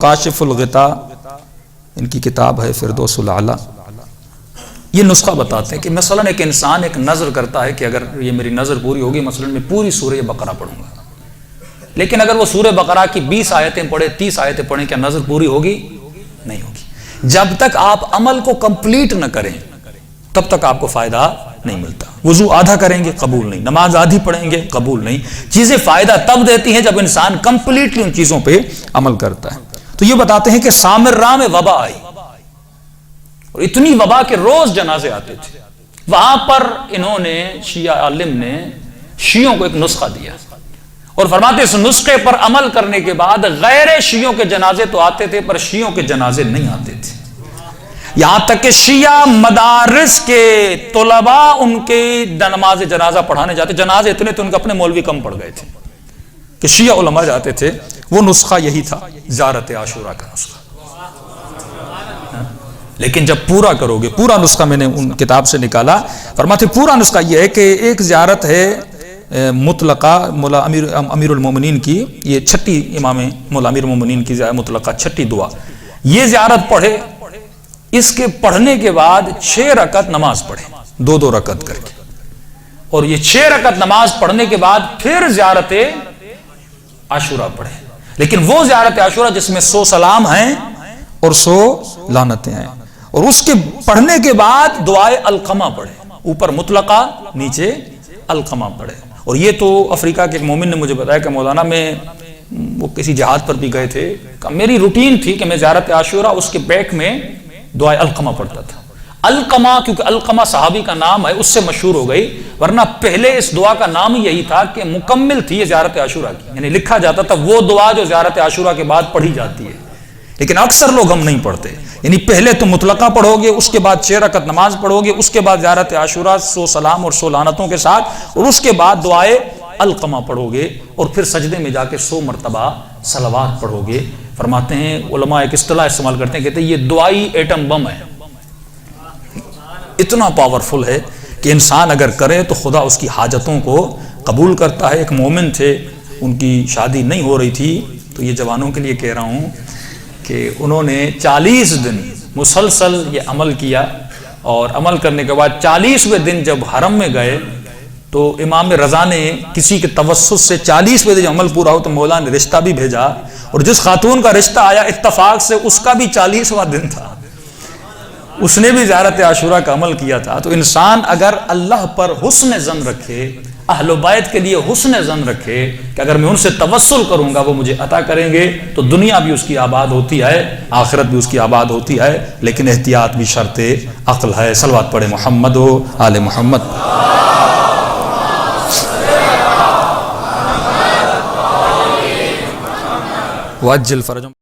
کاشف الغطا ان کی کتاب ہے فردوس الاعلیٰ. یہ نسخہ بتاتے ہیں کہ مثلا ایک انسان ایک نظر کرتا ہے کہ اگر یہ میری نظر پوری ہوگی مثلا میں پوری سورہ بقرہ پڑھوں گا، لیکن اگر وہ سورہ بقرہ کی 20 آیتیں پڑھے 30 آیتیں پڑھیں، کیا نظر پوری ہوگی؟ نہیں ہوگی. جب تک آپ عمل کو کمپلیٹ نہ کریں تب تک آپ کو فائدہ نہیں ملتا. وضو آدھا کریں گے قبول نہیں، نماز آدھی پڑھیں گے قبول نہیں. چیزیں فائدہ تب دیتی ہیں جب انسان کمپلیٹلی ان چیزوں پہ عمل کرتا ہے. تو یہ بتاتے ہیں کہ سامراء میں وبا آئی اور اتنی وبا کہ روز جنازے آتے تھے. وہاں پر انہوں نے شیعہ عالم نے شیعوں کو ایک نسخہ دیا اور فرماتے اس نسخے پر عمل کرنے کے بعد غیر شیعوں کے جنازے تو آتے تھے پر شیعوں کے جنازے نہیں آتے تھے. یہاں تک کہ شیعہ مدارس کے طلباء ان کے نماز جنازہ پڑھانے جاتے، جنازے اتنے تو ان کے اپنے مولوی کم پڑ گئے تھے کہ شیعہ علماء جاتے تھے. وہ نسخہ یہی تھا زیارت عاشوراء کا نسخہ. لیکن جب پورا کرو گے، پورا نسخہ میں نے ان کتاب سے نکالا، فرماتے پورا نسخہ یہ ہے کہ ایک زیارت ہے مطلقہ مولا امیر المومنین کی، یہ چھٹی امام مولا امیر المومنین کی مطلقہ چھٹی دعا، یہ زیارت پڑھے. اس کے پڑھنے کے بعد 6 رکعت نماز پڑھے 2 رکعت کر کے، اور یہ 6 رکعت نماز پڑھنے کے بعد پھر زیارت عاشوراء پڑھے. لیکن وہ زیارت عاشوراء جس میں 100 سلام ہیں اور 100 لعنتیں ہیں، اور اس کے پڑھنے کے بعد دعائے القمہ پڑھے، اوپر مطلقہ نیچے القمہ پڑھے. اور یہ تو افریقہ کے ایک مومن نے مجھے بتایا کہ مولانا میں وہ کسی جہاد پر بھی گئے تھے، میری روٹین تھی کہ میں زیارت عاشوراء اس کے بیک میں دعائے القمہ پڑھتا تھا. القمہ کیونکہ القمہ صحابی کا نام ہے اس سے مشہور ہو گئی، ورنہ پہلے اس دعا کا نام یہی تھا کہ مکمل تھی یہ زیارت عاشوراء کی، یعنی لکھا جاتا تھا وہ دعا جو زیارت عاشوراء کے بعد پڑھی جاتی ہے. لیکن اکثر لوگ ہم نہیں پڑھتے، یعنی پہلے تو مطلقہ پڑھو گے، اس کے بعد 6 رکعت نماز پڑھو گے، اس کے بعد زیارت عاشوراء 100 سلام اور 100 لعنتوں کے ساتھ، اور اس کے بعد دعائے القمہ پڑھو گے، اور پھر سجدے میں جا کے 100 مرتبہ صلوات پڑھو گے. فرماتے ہیں علماء ایک اصطلاح استعمال کرتے ہیں، کہتے ہیں یہ دعائی ایٹم بم ہے، اتنا پاورفل ہے کہ انسان اگر کرے تو خدا اس کی حاجتوں کو قبول کرتا ہے. ایک مومن تھے، ان کی شادی نہیں ہو رہی تھی، تو یہ جوانوں کے لیے کہہ رہا ہوں کہ انہوں نے 40 دن مسلسل یہ عمل کیا، اور عمل کرنے کے بعد 40ویں دن جب حرم میں گئے تو امام رضا نے کسی کے توسط سے 40ویں دن عمل پورا ہو تو مولا نے رشتہ بھی بھیجا، اور جس خاتون کا رشتہ آیا اتفاق سے اس کا بھی 40واں دن تھا، اس نے بھی زیارت عاشوراء کا عمل کیا تھا. تو انسان اگر اللہ پر حسن ظن رکھے، اہل بیت کے لیے حسن ظن رکھے کہ اگر میں ان سے توسل کروں گا وہ مجھے عطا کریں گے، تو دنیا بھی اس کی آباد ہوتی ہے، آخرت بھی اس کی آباد ہوتی ہے. لیکن احتیاط بھی شرط عقل ہے. صلوات پڑھے محمد و آل محمد. وعجل فرجهم.